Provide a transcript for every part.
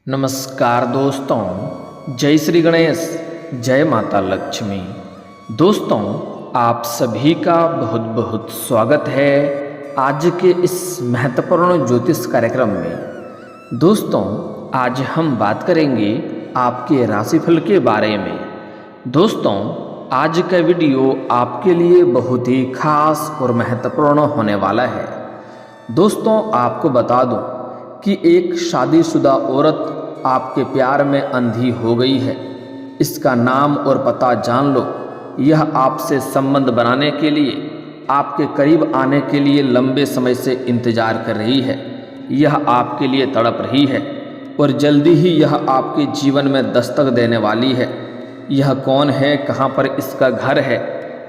नमस्कार दोस्तों, जय श्री गणेश, जय माता लक्ष्मी। दोस्तों, आप सभी का बहुत बहुत स्वागत है आज के इस महत्वपूर्ण ज्योतिष कार्यक्रम में। दोस्तों, आज हम बात करेंगे आपके राशिफल के बारे में। दोस्तों, आज का वीडियो आपके लिए बहुत ही खास और महत्वपूर्ण होने वाला है। दोस्तों, आपको बता दूं कि एक शादीशुदा औरत आपके प्यार में अंधी हो गई है। इसका नाम और पता जान लो। यह आपसे संबंध बनाने के लिए, आपके करीब आने के लिए लंबे समय से इंतजार कर रही है। यह आपके लिए तड़प रही है और जल्दी ही यह आपके जीवन में दस्तक देने वाली है। यह कौन है, कहाँ पर इसका घर है,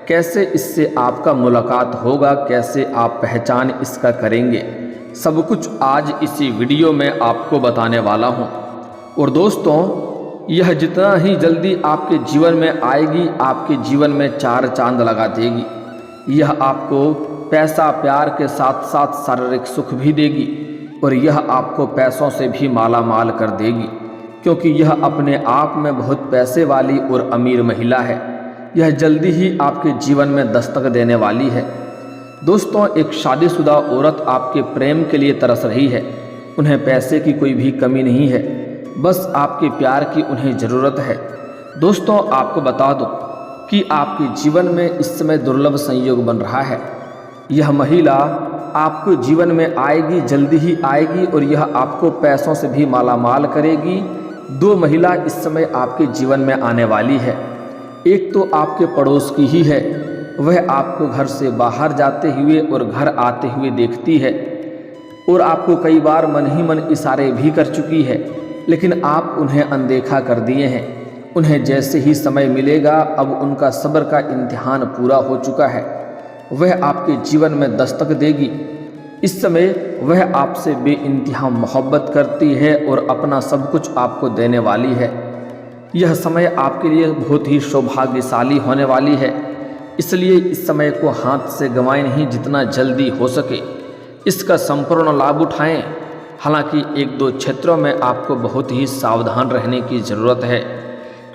कैसे इससे आपका मुलाकात होगा, कैसे आप पहचान इसका करेंगे, सब कुछ आज इसी वीडियो में आपको बताने वाला हूँ। और दोस्तों, यह जितना ही जल्दी आपके जीवन में आएगी, आपके जीवन में चार चांद लगा देगी। यह आपको पैसा, प्यार के साथ साथ शारीरिक सुख भी देगी और यह आपको पैसों से भी माला माल कर देगी, क्योंकि यह अपने आप में बहुत पैसे वाली और अमीर महिला है। यह जल्दी ही आपके जीवन में दस्तक देने वाली है। दोस्तों, एक शादीशुदा औरत आपके प्रेम के लिए तरस रही है। उन्हें पैसे की कोई भी कमी नहीं है, बस आपके प्यार की उन्हें ज़रूरत है। दोस्तों, आपको बता दूं कि आपके जीवन में इस समय दुर्लभ संयोग बन रहा है। यह महिला आपके जीवन में आएगी, जल्दी ही आएगी और यह आपको पैसों से भी मालामाल करेगी। दो महिला इस समय आपके जीवन में आने वाली है। एक तो आपके पड़ोस की ही है, वह आपको घर से बाहर जाते हुए और घर आते हुए देखती है और आपको कई बार मन ही मन इशारे भी कर चुकी है, लेकिन आप उन्हें अनदेखा कर दिए हैं। उन्हें जैसे ही समय मिलेगा, अब उनका सब्र का इम्तिहान पूरा हो चुका है। वह आपके जीवन में दस्तक देगी। इस समय वह आपसे बेइंतहा मोहब्बत करती है और अपना सब कुछ आपको देने वाली है। यह समय आपके लिए बहुत ही सौभाग्यशाली होने वाली है, इसलिए इस समय को हाथ से गंवाएं नहीं। जितना जल्दी हो सके इसका संपूर्ण लाभ उठाएं। हालांकि एक दो क्षेत्रों में आपको बहुत ही सावधान रहने की ज़रूरत है,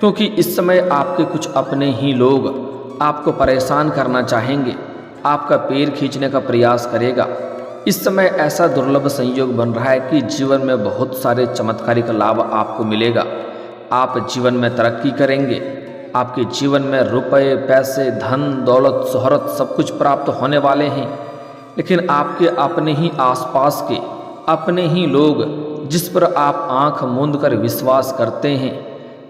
क्योंकि इस समय आपके कुछ अपने ही लोग आपको परेशान करना चाहेंगे, आपका पैर खींचने का प्रयास करेगा। इस समय ऐसा दुर्लभ संयोग बन रहा है कि जीवन में बहुत सारे चमत्कारिक लाभ आपको मिलेगा। आप जीवन में तरक्की करेंगे। आपके जीवन में रुपए, पैसे, धन, दौलत, शोहरत सब कुछ प्राप्त होने वाले हैं। लेकिन आपके अपने ही आसपास के अपने ही लोग, जिस पर आप आंख मूंद कर विश्वास करते हैं,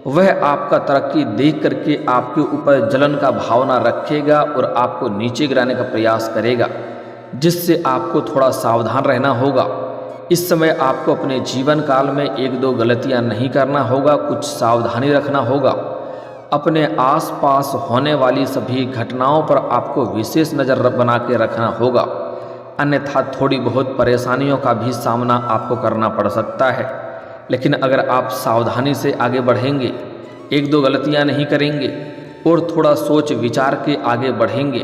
वह आपका तरक्की देख करके आपके ऊपर जलन का भावना रखेगा और आपको नीचे गिराने का प्रयास करेगा, जिससे आपको थोड़ा सावधान रहना होगा। इस समय आपको अपने जीवन काल में एक दो गलतियां नहीं करना होगा, कुछ सावधानी रखना होगा। अपने आसपास होने वाली सभी घटनाओं पर आपको विशेष नज़र बना के रखना होगा, अन्यथा थोड़ी बहुत परेशानियों का भी सामना आपको करना पड़ सकता है। लेकिन अगर आप सावधानी से आगे बढ़ेंगे, एक दो गलतियां नहीं करेंगे और थोड़ा सोच विचार के आगे बढ़ेंगे,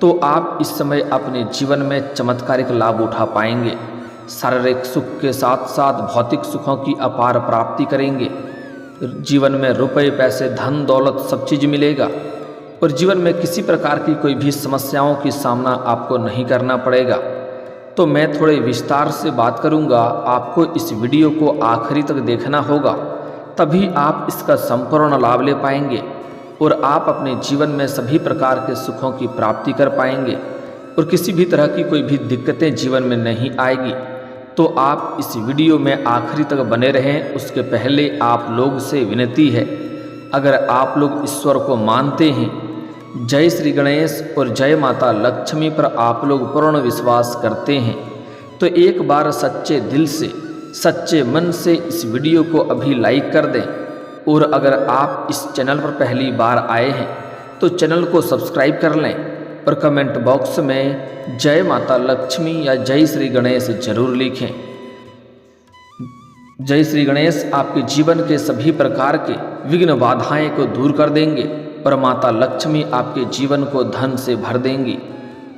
तो आप इस समय अपने जीवन में चमत्कारिक लाभ उठा पाएंगे। शारीरिक सुख के साथ साथ भौतिक सुखों की अपार प्राप्ति करेंगे। जीवन में रुपए, पैसे, धन, दौलत सब चीज़ मिलेगा और जीवन में किसी प्रकार की कोई भी समस्याओं की सामना आपको नहीं करना पड़ेगा। तो मैं थोड़े विस्तार से बात करूंगा। आपको इस वीडियो को आखिरी तक देखना होगा, तभी आप इसका संपूर्ण लाभ ले पाएंगे और आप अपने जीवन में सभी प्रकार के सुखों की प्राप्ति कर पाएंगे और किसी भी तरह की कोई भी दिक्कतें जीवन में नहीं आएगी। तो आप इस वीडियो में आखिरी तक बने रहें। उसके पहले आप लोग से विनती है, अगर आप लोग ईश्वर को मानते हैं, जय श्री गणेश और जय माता लक्ष्मी पर आप लोग पूर्ण विश्वास करते हैं, तो एक बार सच्चे दिल से, सच्चे मन से इस वीडियो को अभी लाइक कर दें। और अगर आप इस चैनल पर पहली बार आए हैं तो चैनल को सब्सक्राइब कर लें और कमेंट बॉक्स में जय माता लक्ष्मी या जय श्री गणेश जरूर लिखें। जय श्री गणेश आपके जीवन के सभी प्रकार के विघ्न बाधाएं को दूर कर देंगे और माता लक्ष्मी आपके जीवन को धन से भर देंगी।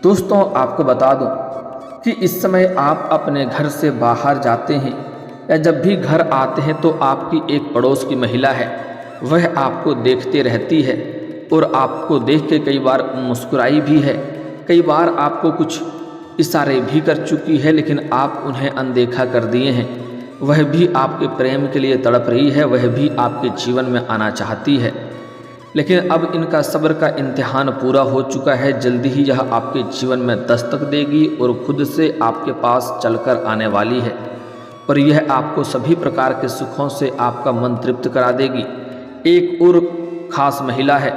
दोस्तों, आपको बता दूं कि इस समय आप अपने घर से बाहर जाते हैं या जब भी घर आते हैं तो आपकी एक पड़ोस की महिला है, वह आपको देखते रहती है और आपको देख के कई बार मुस्कुराई भी है, कई बार आपको कुछ इशारे भी कर चुकी है, लेकिन आप उन्हें अनदेखा कर दिए हैं। वह भी आपके प्रेम के लिए तड़प रही है, वह भी आपके जीवन में आना चाहती है, लेकिन अब इनका सब्र का इम्तिहान पूरा हो चुका है। जल्दी ही यह आपके जीवन में दस्तक देगी और खुद से आपके पास चलकर आने वाली है और यह आपको सभी प्रकार के सुखों से आपका मन तृप्त करा देगी। एक और खास महिला है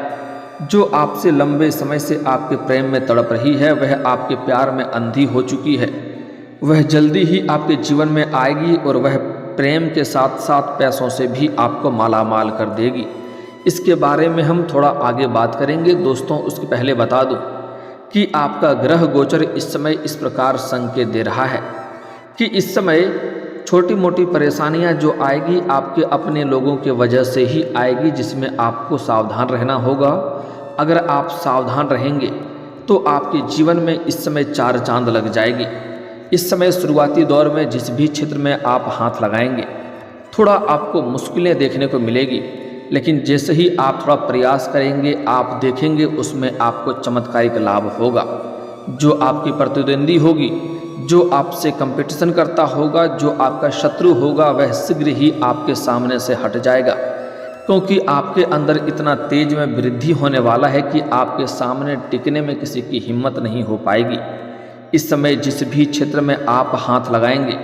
जो आपसे लंबे समय से आपके प्रेम में तड़प रही है, वह आपके प्यार में अंधी हो चुकी है। वह जल्दी ही आपके जीवन में आएगी और वह प्रेम के साथ साथ पैसों से भी आपको मालामाल कर देगी। इसके बारे में हम थोड़ा आगे बात करेंगे दोस्तों। उसके पहले बता दूं कि आपका ग्रह गोचर इस समय इस प्रकार संकेत दे रहा है कि इस समय छोटी मोटी परेशानियां जो आएगी आपके अपने लोगों के वजह से ही आएगी, जिसमें आपको सावधान रहना होगा। अगर आप सावधान रहेंगे तो आपके जीवन में इस समय चार चांद लग जाएगी। इस समय शुरुआती दौर में जिस भी क्षेत्र में आप हाथ लगाएंगे थोड़ा आपको मुश्किलें देखने को मिलेगी, लेकिन जैसे ही आप थोड़ा प्रयास करेंगे आप देखेंगे उसमें आपको चमत्कारिक लाभ होगा। जो आपकी प्रतिद्वंदी होगी, जो आपसे कंपटीशन करता होगा, जो आपका शत्रु होगा, वह शीघ्र ही आपके सामने से हट जाएगा, क्योंकि आपके अंदर इतना तेज में वृद्धि होने वाला है कि आपके सामने टिकने में किसी की हिम्मत नहीं हो पाएगी। इस समय जिस भी क्षेत्र में आप हाथ लगाएंगे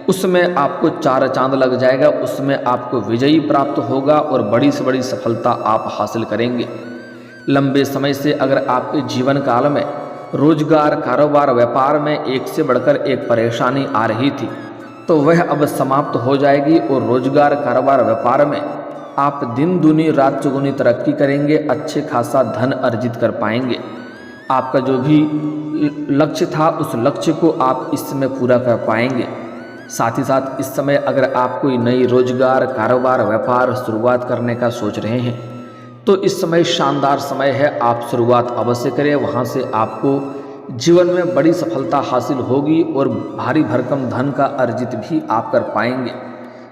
उसमें आपको चार चांद लग जाएगा, उसमें आपको विजयी प्राप्त होगा और बड़ी से बड़ी सफलता आप हासिल करेंगे। लंबे समय से अगर आपके जीवन काल में रोजगार, कारोबार, व्यापार में एक से बढ़कर एक परेशानी आ रही थी तो वह अब समाप्त हो जाएगी और रोजगार, कारोबार, व्यापार में आप दिन दूनी रात चौगुनी तरक्की करेंगे, अच्छे खासा धन अर्जित कर पाएंगे। आपका जो भी लक्ष्य था उस लक्ष्य को आप इस समय पूरा कर पाएंगे। साथ ही साथ इस समय अगर आप कोई नई रोजगार, कारोबार, व्यापार शुरुआत करने का सोच रहे हैं तो इस समय शानदार समय है, आप शुरुआत अवश्य करें। वहाँ से आपको जीवन में बड़ी सफलता हासिल होगी और भारी भरकम धन का अर्जित भी आप कर पाएंगे।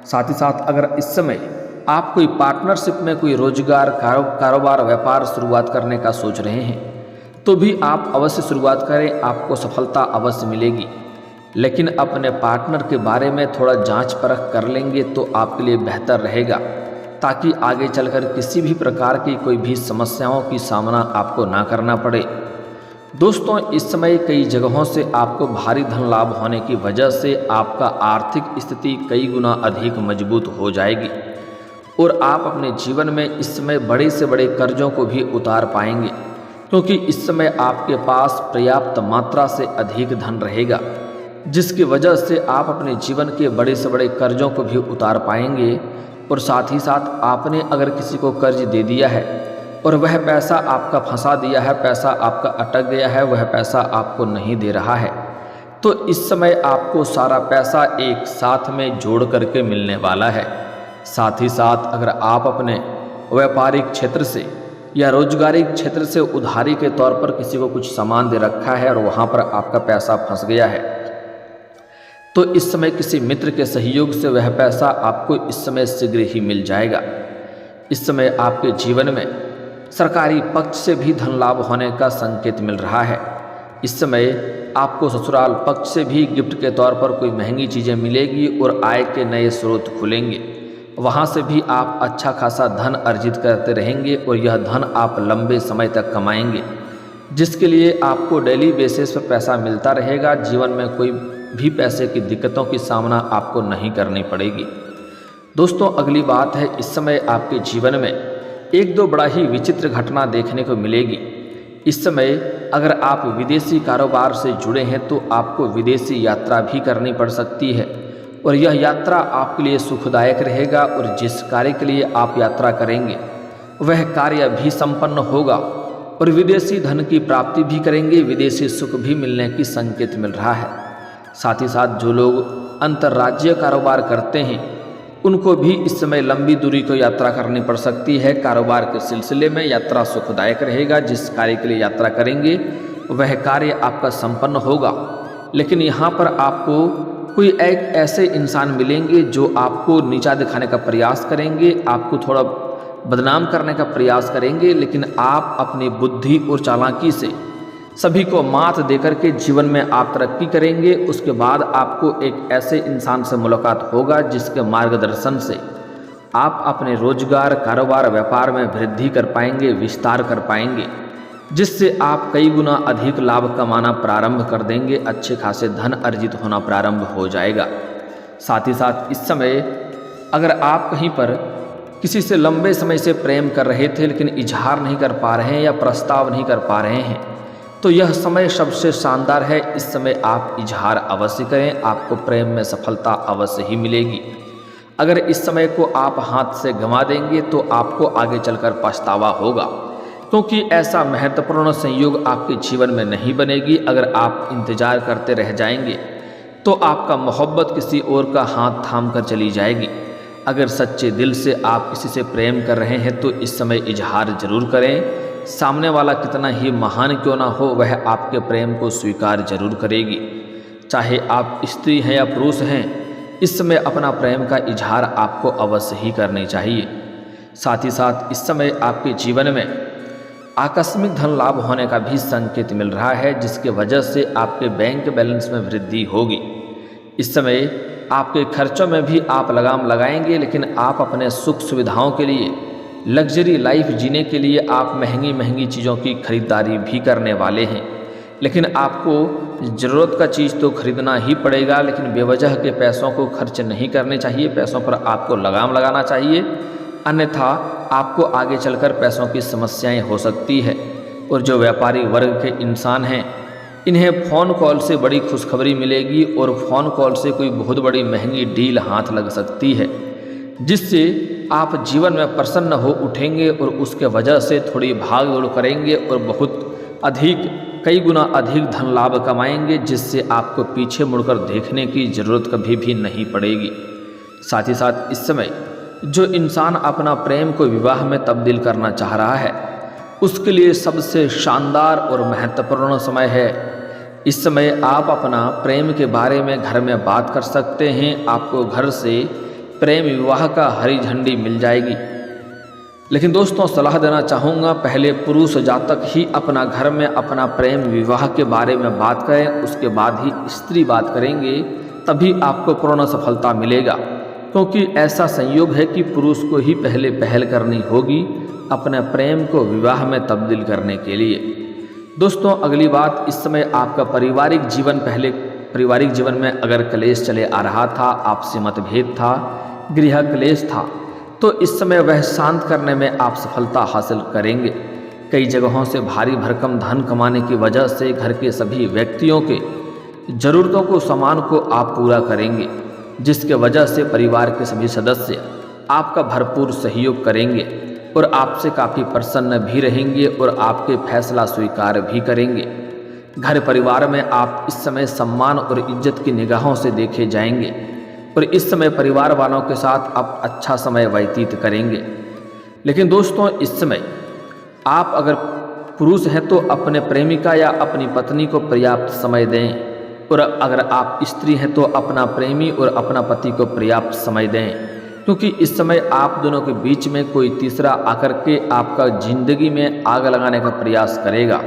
साथ ही साथ अगर इस समय आप कोई पार्टनरशिप में कोई रोजगार, कारोबार, व्यापार शुरुआत करने का सोच रहे हैं तो भी आप अवश्य शुरुआत करें, आपको सफलता अवश्य मिलेगी। लेकिन अपने पार्टनर के बारे में थोड़ा जांच परख कर लेंगे तो आपके लिए बेहतर रहेगा, ताकि आगे चलकर किसी भी प्रकार की कोई भी समस्याओं की सामना आपको ना करना पड़े। दोस्तों, इस समय कई जगहों से आपको भारी धन लाभ होने की वजह से आपका आर्थिक स्थिति कई गुना अधिक मजबूत हो जाएगी और आप अपने जीवन में इस समय बड़े से बड़े कर्जों को भी उतार पाएंगे, क्योंकि इस समय आपके पास पर्याप्त मात्रा से अधिक धन रहेगा, जिसकी वजह से आप अपने जीवन के बड़े से बड़े कर्जों को भी उतार पाएंगे। और साथ ही साथ आपने अगर किसी को कर्ज दे दिया है और वह पैसा आपका फंसा दिया है, पैसा आपका अटक गया है, वह पैसा आपको नहीं दे रहा है, तो इस समय आपको सारा पैसा एक साथ में जोड़ करके मिलने वाला है। साथ ही साथ अगर आप अपने व्यापारिक क्षेत्र से या रोजगारिक क्षेत्र से उधारी के तौर पर किसी को कुछ सामान दे रखा है और वहाँ पर आपका पैसा फंस गया है तो इस समय किसी मित्र के सहयोग से वह पैसा आपको इस समय शीघ्र ही मिल जाएगा। इस समय आपके जीवन में सरकारी पक्ष से भी धन लाभ होने का संकेत मिल रहा है। इस समय आपको ससुराल पक्ष से भी गिफ्ट के तौर पर कोई महंगी चीज़ें मिलेगी और आय के नए स्रोत खुलेंगे, वहाँ से भी आप अच्छा खासा धन अर्जित करते रहेंगे और यह धन आप लंबे समय तक कमाएंगे, जिसके लिए आपको डेली बेसिस पर पैसा मिलता रहेगा। जीवन में कोई भी पैसे की दिक्कतों की सामना आपको नहीं करनी पड़ेगी। दोस्तों, अगली बात है, इस समय आपके जीवन में एक दो बड़ा ही विचित्र घटना देखने को मिलेगी। इस समय अगर आप विदेशी कारोबार से जुड़े हैं तो आपको विदेशी यात्रा भी करनी पड़ सकती है और यह यात्रा आपके लिए सुखदायक रहेगा और जिस कार्य के लिए आप यात्रा करेंगे वह कार्य भी संपन्न होगा और विदेशी धन की प्राप्ति भी करेंगे, विदेशी सुख भी मिलने की संकेत मिल रहा है। साथ ही साथ जो लोग अंतर्राज्यीय कारोबार करते हैं उनको भी इस समय लंबी दूरी को यात्रा करनी पड़ सकती है। कारोबार के सिलसिले में यात्रा सुखदायक रहेगा, जिस कार्य के लिए यात्रा करेंगे वह कार्य आपका संपन्न होगा, लेकिन यहाँ पर आपको कोई एक ऐसे इंसान मिलेंगे जो आपको नीचा दिखाने का प्रयास करेंगे, आपको थोड़ा बदनाम करने का प्रयास करेंगे, लेकिन आप अपनी बुद्धि और चालाकी से सभी को मात देकर के जीवन में आप तरक्की करेंगे। उसके बाद आपको एक ऐसे इंसान से मुलाकात होगा जिसके मार्गदर्शन से आप अपने रोजगार, कारोबार, व्यापार में वृद्धि कर पाएंगे, विस्तार कर पाएंगे, जिससे आप कई गुना अधिक लाभ कमाना प्रारंभ कर देंगे, अच्छे खासे धन अर्जित होना प्रारंभ हो जाएगा। साथ ही साथ इस समय अगर आप कहीं पर किसी से लंबे समय से प्रेम कर रहे थे लेकिन इजहार नहीं कर पा रहे हैं या प्रस्ताव नहीं कर पा रहे हैं, तो यह समय सबसे शानदार है। इस समय आप इजहार अवश्य करें, आपको प्रेम में सफलता अवश्य ही मिलेगी। अगर इस समय को आप हाथ से गंवा देंगे तो आपको आगे चलकर पछतावा होगा, क्योंकि ऐसा महत्वपूर्ण संयोग आपके जीवन में नहीं बनेगी। अगर आप इंतजार करते रह जाएंगे तो आपका मोहब्बत किसी और का हाथ थाम कर चली जाएगी। अगर सच्चे दिल से आप किसी से प्रेम कर रहे हैं तो इस समय इजहार जरूर करें। सामने वाला कितना ही महान क्यों ना हो, वह आपके प्रेम को स्वीकार जरूर करेगी। चाहे आप स्त्री हैं या पुरुष हैं, इस समय अपना प्रेम का इजहार आपको अवश्य ही करनी चाहिए। साथ ही साथ इस समय आपके जीवन में आकस्मिक धन लाभ होने का भी संकेत मिल रहा है, जिसके वजह से आपके बैंक बैलेंस में वृद्धि होगी। इस समय आपके खर्चों में भी आप लगाम लगाएंगे, लेकिन आप अपने सुख सुविधाओं के लिए, लग्जरी लाइफ जीने के लिए आप महंगी महंगी चीज़ों की खरीदारी भी करने वाले हैं। लेकिन आपको ज़रूरत का चीज़ तो खरीदना ही पड़ेगा, लेकिन बेवजह के पैसों को खर्च नहीं करने चाहिए। पैसों पर आपको लगाम लगाना चाहिए, अन्यथा आपको आगे चलकर पैसों की समस्याएं हो सकती है। और जो व्यापारी वर्ग के इंसान हैं, इन्हें फ़ोन कॉल से बड़ी खुशखबरी मिलेगी और फ़ोन कॉल से कोई बहुत बड़ी महंगी डील हाथ लग सकती है, जिससे आप जीवन में प्रसन्न हो उठेंगे और उसके वजह से थोड़ी भाग दौड़ करेंगे और बहुत अधिक, कई गुना अधिक धन लाभ कमाएंगे, जिससे आपको पीछे मुड़कर देखने की ज़रूरत कभी भी नहीं पड़ेगी। साथ ही साथ इस समय जो इंसान अपना प्रेम को विवाह में तब्दील करना चाह रहा है, उसके लिए सबसे शानदार और महत्वपूर्ण समय है। इस समय आप अपना प्रेम के बारे में घर में बात कर सकते हैं। आपको घर से प्रेम विवाह का हरी झंडी मिल जाएगी। लेकिन दोस्तों, सलाह देना चाहूँगा, पहले पुरुष जातक ही अपना घर में अपना प्रेम विवाह के बारे में बात करें, उसके बाद ही स्त्री बात करेंगे, तभी आपको पूर्ण सफलता मिलेगा। क्योंकि ऐसा संयोग है कि पुरुष को ही पहले पहल करनी होगी अपने प्रेम को विवाह में तब्दील करने के लिए। दोस्तों, अगली बात, इस समय आपका पारिवारिक जीवन, पहले पारिवारिक जीवन में अगर क्लेश चले आ रहा था, आपसी मतभेद था, गृह क्लेश था, तो इस समय वह शांत करने में आप सफलता हासिल करेंगे। कई जगहों से भारी भरकम धन कमाने की वजह से घर के सभी व्यक्तियों के ज़रूरतों को, सामान को आप पूरा करेंगे, जिसके वजह से परिवार के सभी सदस्य आपका भरपूर सहयोग करेंगे और आपसे काफ़ी प्रसन्न भी रहेंगे और आपके फैसला स्वीकार भी करेंगे। घर परिवार में आप इस समय सम्मान और इज्जत की निगाहों से देखे जाएंगे और इस समय परिवार वालों के साथ आप अच्छा समय व्यतीत करेंगे। लेकिन दोस्तों, इस समय आप अगर पुरुष हैं तो अपने प्रेमिका या अपनी पत्नी को पर्याप्त समय दें, और अगर आप स्त्री हैं तो अपना प्रेमी और अपना पति को पर्याप्त समय दें, क्योंकि इस समय आप दोनों के बीच में कोई तीसरा आकर के आपका जिंदगी में आग लगाने का प्रयास करेगा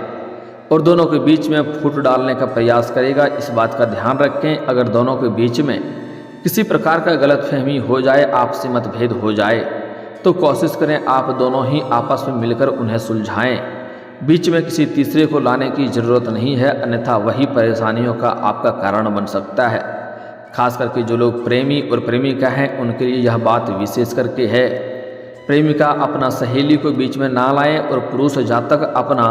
और दोनों के बीच में फूट डालने का प्रयास करेगा। इस बात का ध्यान रखें, अगर दोनों के बीच में किसी प्रकार का गलतफहमी हो जाए, आपसी मतभेद हो जाए, तो कोशिश करें आप दोनों ही आपस में मिलकर उन्हें सुलझाएं। बीच में किसी तीसरे को लाने की ज़रूरत नहीं है, अन्यथा वही परेशानियों का आपका कारण बन सकता है। खास करके जो लोग प्रेमी और प्रेमिका हैं, उनके लिए यह बात विशेष करके है। प्रेमिका अपना सहेली को बीच में ना लाएं और पुरुष जातक अपना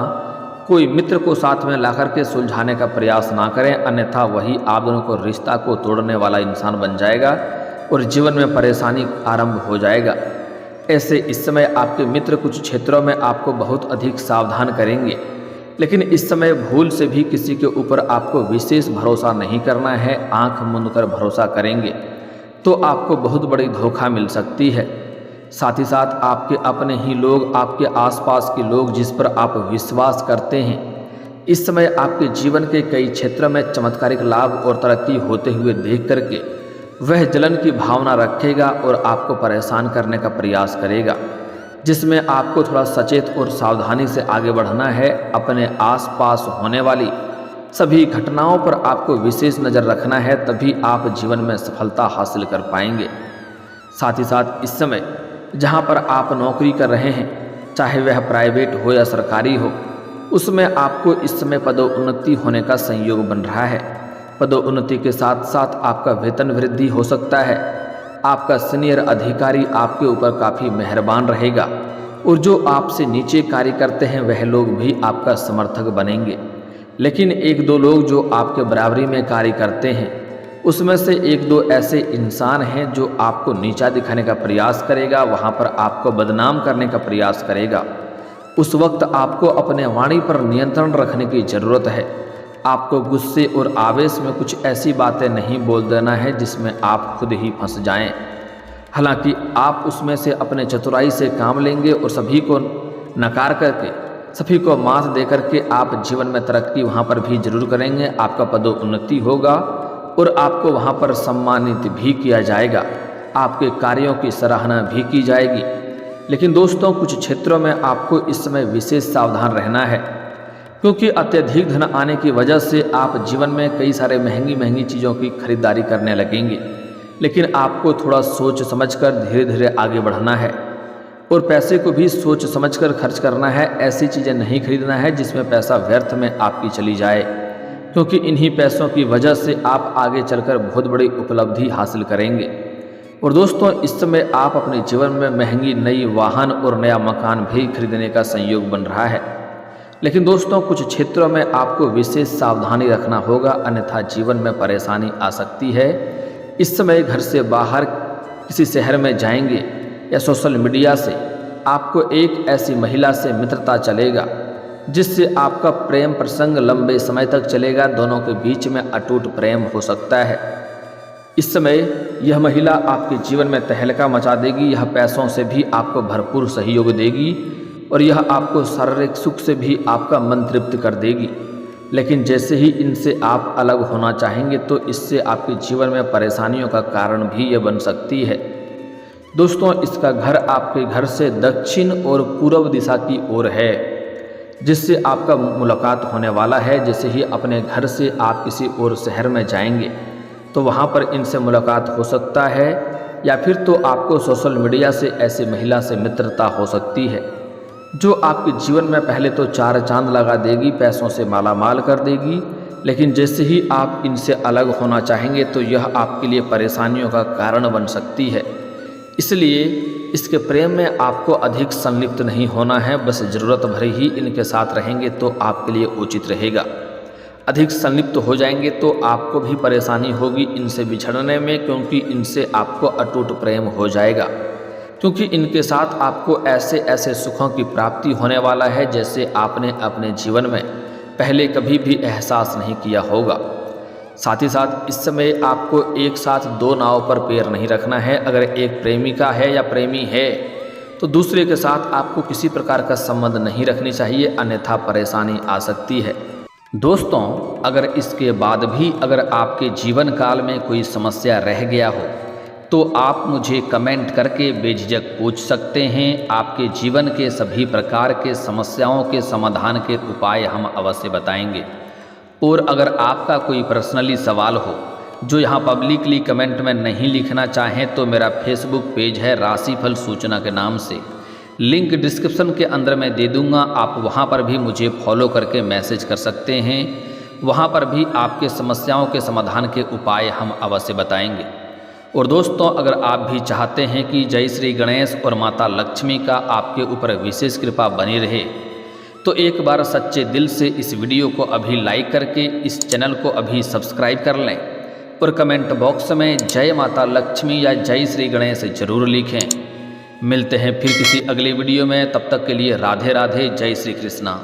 कोई मित्र को साथ में लाकर के सुलझाने का प्रयास ना करें, अन्यथा वही आप दोनों को रिश्ता को तोड़ने वाला इंसान बन जाएगा और जीवन में परेशानी आरंभ हो जाएगा। ऐसे इस समय आपके मित्र कुछ क्षेत्रों में आपको बहुत अधिक सावधान करेंगे, लेकिन इस समय भूल से भी किसी के ऊपर आपको विशेष भरोसा नहीं करना है। आंख मूंद कर भरोसा करेंगे तो आपको बहुत बड़ी धोखा मिल सकती है। साथ ही साथ आपके अपने ही लोग, आपके आसपास के लोग जिस पर आप विश्वास करते हैं, इस समय आपके जीवन के कई क्षेत्रों में चमत्कारिक लाभ और तरक्की होते हुए देख करके वह जलन की भावना रखेगा और आपको परेशान करने का प्रयास करेगा, जिसमें आपको थोड़ा सचेत और सावधानी से आगे बढ़ना है। अपने आसपास होने वाली सभी घटनाओं पर आपको विशेष नज़र रखना है, तभी आप जीवन में सफलता हासिल कर पाएंगे। साथ ही साथ इस समय जहां पर आप नौकरी कर रहे हैं, चाहे वह प्राइवेट हो या सरकारी हो, उसमें आपको इस समय पदोन्नति होने का संयोग बन रहा है। पदोन्नति के साथ साथ आपका वेतन वृद्धि हो सकता है। आपका सीनियर अधिकारी आपके ऊपर काफ़ी मेहरबान रहेगा और जो आपसे नीचे कार्य करते हैं वह लोग भी आपका समर्थक बनेंगे। लेकिन एक दो लोग जो आपके बराबरी में कार्य करते हैं, उसमें से एक दो ऐसे इंसान हैं जो आपको नीचा दिखाने का प्रयास करेगा, वहाँ पर आपको बदनाम करने का प्रयास करेगा। उस वक्त आपको अपने वाणी पर नियंत्रण रखने की ज़रूरत है। आपको गुस्से और आवेश में कुछ ऐसी बातें नहीं बोल देना है जिसमें आप खुद ही फंस जाएं। हालांकि आप उसमें से अपने चतुराई से काम लेंगे और सभी को नकार करके, सभी को मात दे करके आप जीवन में तरक्की वहाँ पर भी जरूर करेंगे। आपका पदोन्नति होगा और आपको वहाँ पर सम्मानित भी किया जाएगा। आपके कार्यों की सराहना भी की जाएगी। लेकिन दोस्तों, कुछ क्षेत्रों में आपको इस समय विशेष सावधान रहना है, क्योंकि अत्यधिक धन आने की वजह से आप जीवन में कई सारे महंगी महंगी चीज़ों की खरीदारी करने लगेंगे। लेकिन आपको थोड़ा सोच समझकर धीरे धीरे आगे बढ़ना है और पैसे को भी सोच समझकर खर्च करना है। ऐसी चीज़ें नहीं खरीदना है जिसमें पैसा व्यर्थ में आपकी चली जाए, क्योंकि इन्हीं पैसों की वजह से आप आगे चलकर बहुत बड़ी उपलब्धि हासिल करेंगे। और दोस्तों, इस समय आप अपने जीवन में महंगी नई वाहन और नया मकान भी खरीदने का संयोग बन रहा है। लेकिन दोस्तों, कुछ क्षेत्रों में आपको विशेष सावधानी रखना होगा, अन्यथा जीवन में परेशानी आ सकती है। इस समय घर से बाहर किसी शहर में जाएंगे या सोशल मीडिया से आपको एक ऐसी महिला से मित्रता चलेगा जिससे आपका प्रेम प्रसंग लंबे समय तक चलेगा। दोनों के बीच में अटूट प्रेम हो सकता है। इस समय यह महिला आपके जीवन में तहलका मचा देगी। यह पैसों से भी आपको भरपूर सहयोग देगी और यह आपको शारीरिक सुख से भी आपका मन तृप्त कर देगी। लेकिन जैसे ही इनसे आप अलग होना चाहेंगे तो इससे आपके जीवन में परेशानियों का कारण भी ये बन सकती है। दोस्तों, इसका घर आपके घर से दक्षिण और पूर्व दिशा की ओर है, जिससे आपका मुलाकात होने वाला है। जैसे ही अपने घर से आप किसी और शहर में जाएंगे तो वहाँ पर इनसे मुलाकात हो सकता है, या फिर तो आपको सोशल मीडिया से ऐसी महिला से मित्रता हो सकती है जो आपके जीवन में पहले तो चार चांद लगा देगी, पैसों से मालामाल कर देगी। लेकिन जैसे ही आप इनसे अलग होना चाहेंगे तो यह आपके लिए परेशानियों का कारण बन सकती है। इसलिए इसके प्रेम में आपको अधिक संलिप्त नहीं होना है, बस ज़रूरत भर ही इनके साथ रहेंगे तो आपके लिए उचित रहेगा। अधिक संलिप्त हो जाएंगे तो आपको भी परेशानी होगी इनसे बिछड़ने में, क्योंकि इनसे आपको अटूट प्रेम हो जाएगा। क्योंकि इनके साथ आपको ऐसे ऐसे सुखों की प्राप्ति होने वाला है जैसे आपने अपने जीवन में पहले कभी भी एहसास नहीं किया होगा। साथ ही साथ इस समय आपको एक साथ दो नाव पर पैर नहीं रखना है। अगर एक प्रेमिका है या प्रेमी है तो दूसरे के साथ आपको किसी प्रकार का संबंध नहीं रखनी चाहिए, अन्यथा परेशानी आ सकती है। दोस्तों, अगर इसके बाद भी अगर आपके जीवन काल में कोई समस्या रह गया हो तो आप मुझे कमेंट करके बेझिझक पूछ सकते हैं। आपके जीवन के सभी प्रकार के समस्याओं के समाधान के उपाय हम अवश्य बताएंगे। और अगर आपका कोई पर्सनली सवाल हो जो यहाँ पब्लिकली कमेंट में नहीं लिखना चाहें तो मेरा फेसबुक पेज है राशिफल सूचना के नाम से, लिंक डिस्क्रिप्शन के अंदर मैं दे दूंगा। आप वहाँ पर भी मुझे फॉलो करके मैसेज कर सकते हैं। वहाँ पर भी आपके समस्याओं के समाधान के उपाय हम अवश्य बताएंगे। और दोस्तों, अगर आप भी चाहते हैं कि जय श्री गणेश और माता लक्ष्मी का आपके ऊपर विशेष कृपा बनी रहे तो एक बार सच्चे दिल से इस वीडियो को अभी लाइक करके इस चैनल को अभी सब्सक्राइब कर लें और कमेंट बॉक्स में जय माता लक्ष्मी या जय श्री गणेश जरूर लिखें। मिलते हैं फिर किसी अगली वीडियो में, तब तक के लिए राधे राधे, जय श्री कृष्णा।